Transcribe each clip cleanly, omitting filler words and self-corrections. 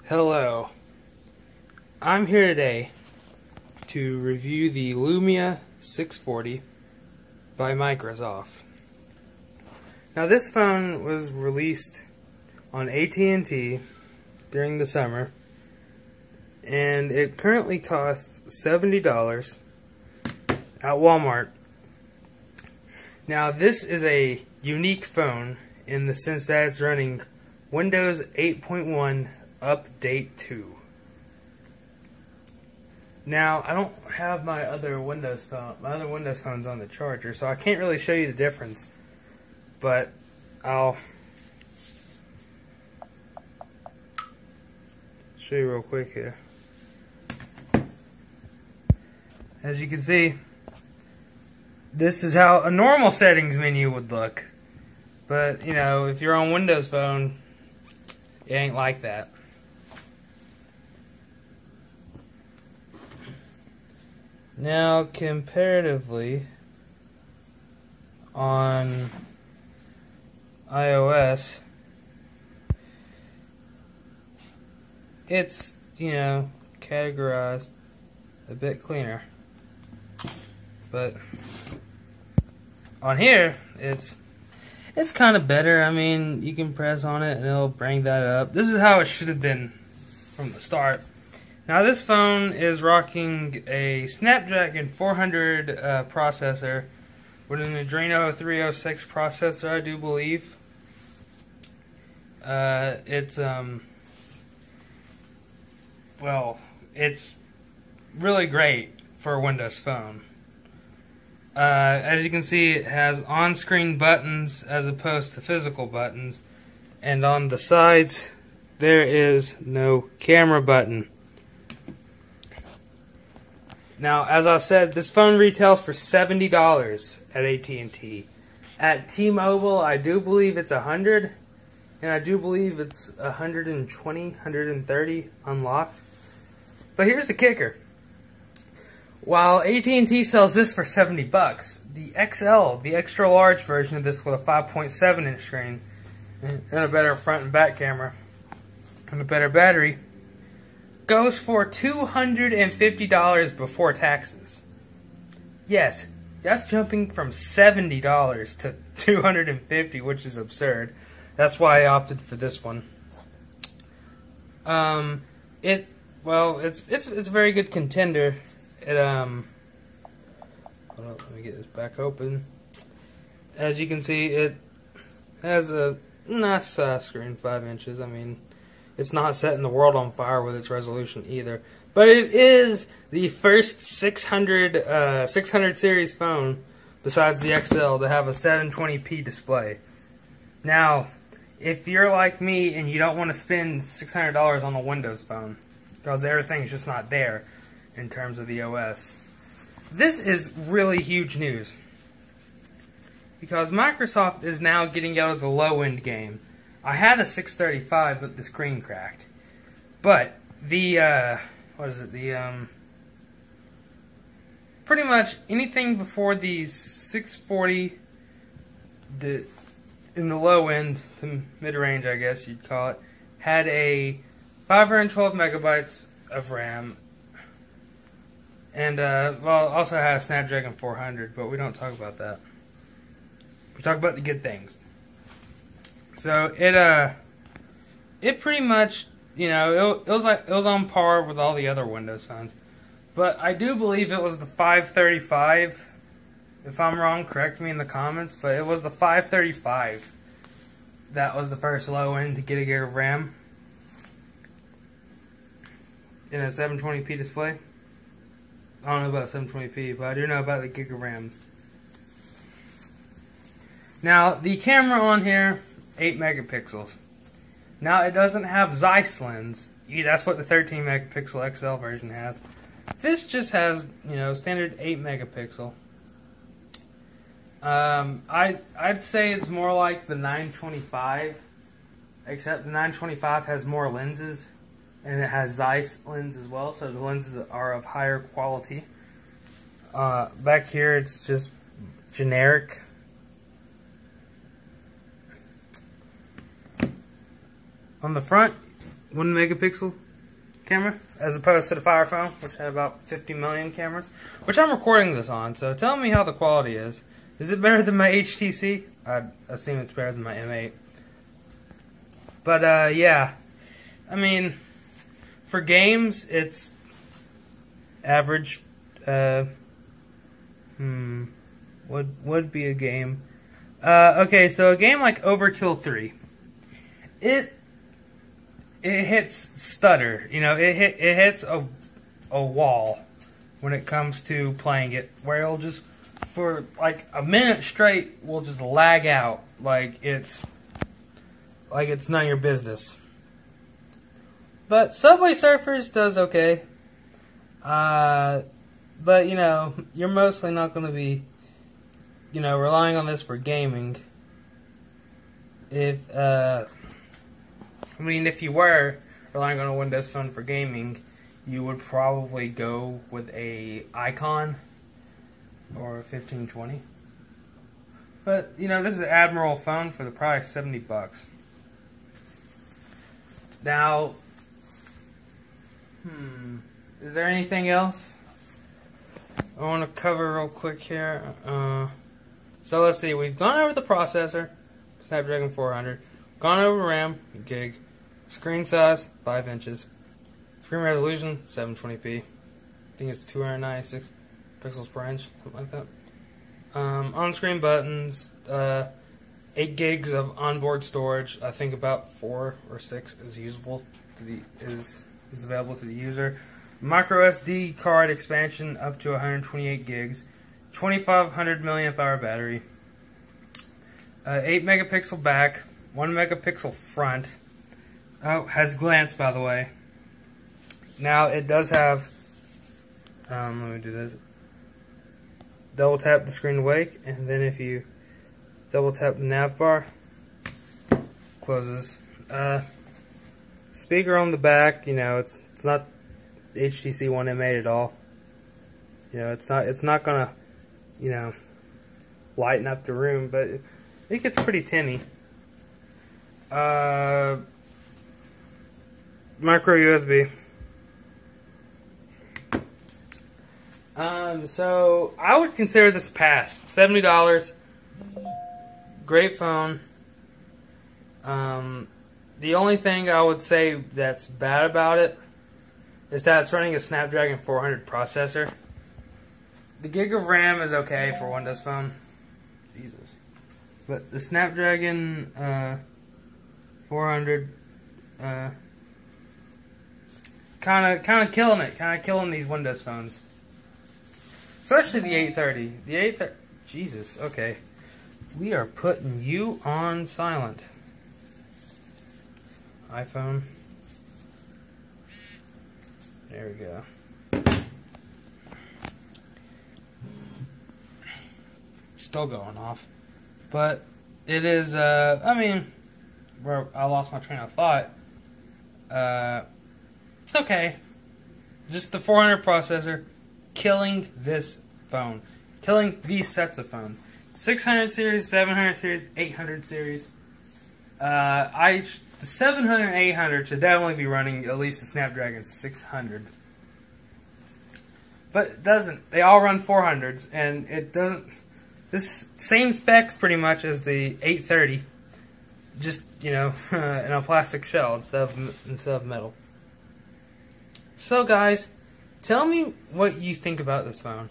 Hello, I'm here today to review the Lumia 640 by Microsof. Now this phone was released on AT&T during the summer, and it currently costs $70 at Walmart. Now this is a unique phone in the sense that it's running Windows 8.1 Update 2. Now I don't have my other Windows phone's on the charger, so I can't really show you the difference, but I'll show you real quick here. As you can see, this is how a normal settings menu would look, but you know, if you're on Windows Phone, it ain't like that. Now, comparatively, on iOS, it's, you know, categorized a bit cleaner. But on here, it's kind of better. I mean, you can press on it and it'll bring that up. This is how it should have been from the start. Now this phone is rocking a Snapdragon 400 processor with an Adreno 306 processor, I do believe. It's really great for a Windows phone. As you can see, it has on-screen buttons as opposed to physical buttons, and on the sides there is no camera button. Now, as I said, this phone retails for $70 at AT&T. At T-Mobile, I do believe it's $100, and I do believe it's $120, $130 unlocked. But here's the kicker. While AT&T sells this for $70, the XL, the extra large version of this with a 5.7-inch screen and a better front and back camera and a better battery, goes for $250 before taxes. Yes, that's jumping from $70 to $250, which is absurd. That's why I opted for this one. It's a very good contender. Hold on, let me get this back open. As you can see, it has a nice size screen, 5 inches. I mean, it's not setting the world on fire with its resolution either. But it is the first 600 series phone, besides the XL, to have a 720p display. Now, if you're like me and you don't want to spend $600 on a Windows phone, because everything's just not there in terms of the OS, this is really huge news. Because Microsoft is now getting out of the low-end game. I had a 635, but the screen cracked. But the pretty much anything before the 640, in the low end to mid-range, I guess you'd call it, had a 512 megabytes of RAM, and also had a Snapdragon 400, but we don't talk about that. We talk about the good things. So it pretty much, you know, it was on par with all the other Windows phones. But I do believe it was the 535. If I'm wrong, correct me in the comments. But it was the 535 that was the first low end to get a gig of RAM in a 720p display. I don't know about 720p, but I do know about the gig of RAM. Now the camera on here, 8 megapixels. Now it doesn't have Zeiss lens. That's what the 13 megapixel XL version has. This just has, you know, standard 8 megapixel. I'd say it's more like the 925, except the 925 has more lenses, and it has Zeiss lens as well, so the lenses are of higher quality. Back here it's just generic. On the front, 1 megapixel camera, as opposed to the Fire phone, which had about 50 million cameras, which I'm recording this on. So tell me how the quality is. Is it better than my HTC? I'd assume it's better than my M8. But yeah, I mean, for games, it's average. Would be a game. Okay, so a game like Overkill 3, it hits stutter. You know, it hits a wall when it comes to playing it, where it'll just for like a minute straight will just lag out like it's none of your business. But Subway Surfers does okay. But you know, you're mostly not going to be, you know, relying on this for gaming. If you were relying on a Windows phone for gaming, you would probably go with a Icon or a 1520. But you know, this is an Admiral phone for the price, $70. Now, is there anything else I want to cover real quick here? So let's see. We've gone over the processor, Snapdragon 400. Gone over RAM, gig. Screen size, 5 inches. Screen resolution, 720p. I think it's 296 pixels per inch, something like that. On-screen buttons, 8 gigs of onboard storage. I think about 4 or 6 is usable is available to the user. Micro SD card expansion up to 128 gigs. 2500 milliamp hour battery. 8 megapixel back. 1 megapixel front. Oh, has glance, by the way. Now it does have. Let me do this. Double tap the screen to wake, and then if you double tap the nav bar, closes. Speaker on the back. You know, it's not HTC One M8 at all. You know, it's not gonna, you know, lighten up the room, but I think it's pretty tinny. Micro USB. So I would consider this a pass. $70. Great phone. The only thing I would say that's bad about it is that it's running a Snapdragon 400 processor. The gig of RAM is okay for Windows Phone. Jesus. But the Snapdragon 400 kind of killing it. Kind of killing these Windows phones. Especially the 830. The 830. Jesus. Okay. We are putting you on silent. iPhone. There we go. Still going off. But it is, I mean, where I lost my train of thought. It's okay. Just the 400 processor killing this phone. Killing these sets of phones. 600 series, 700 series, 800 series. The 700 and 800 should definitely be running at least a Snapdragon 600. But it doesn't. They all run 400s, and it doesn't. This same specs pretty much as the 830, just, you know, in a plastic shell instead of metal. So guys, tell me what you think about this phone.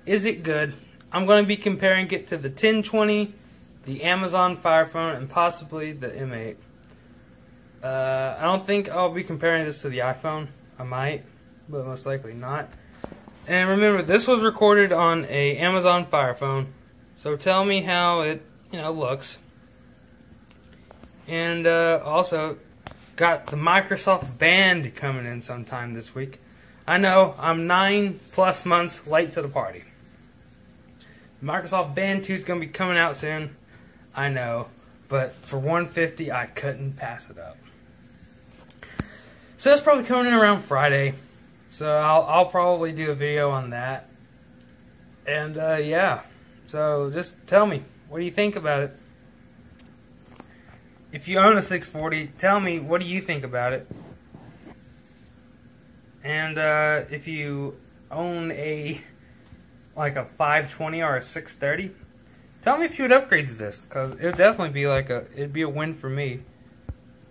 Is it good? I'm going to be comparing it to the 1020, the Amazon Fire Phone, and possibly the M8. I don't think I'll be comparing this to the iPhone. I might, but most likely not. And remember, this was recorded on a Amazon Fire Phone, so tell me how it, you know, looks. And also, got the Microsoft Band coming in sometime this week. I know, I'm 9+ months late to the party. Microsoft Band 2 is going to be coming out soon. I know, but for $150, I couldn't pass it up. So that's probably coming in around Friday. So I'll probably do a video on that. And yeah, so just tell me, what do you think about it? If you own a 640, tell me, what do you think about it? And if you own a 520 or a 630, tell me if you would upgrade to this, because it would definitely be it'd be a win for me.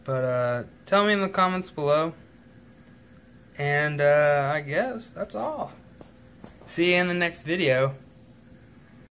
But tell me in the comments below. And I guess that's all. See you in the next video.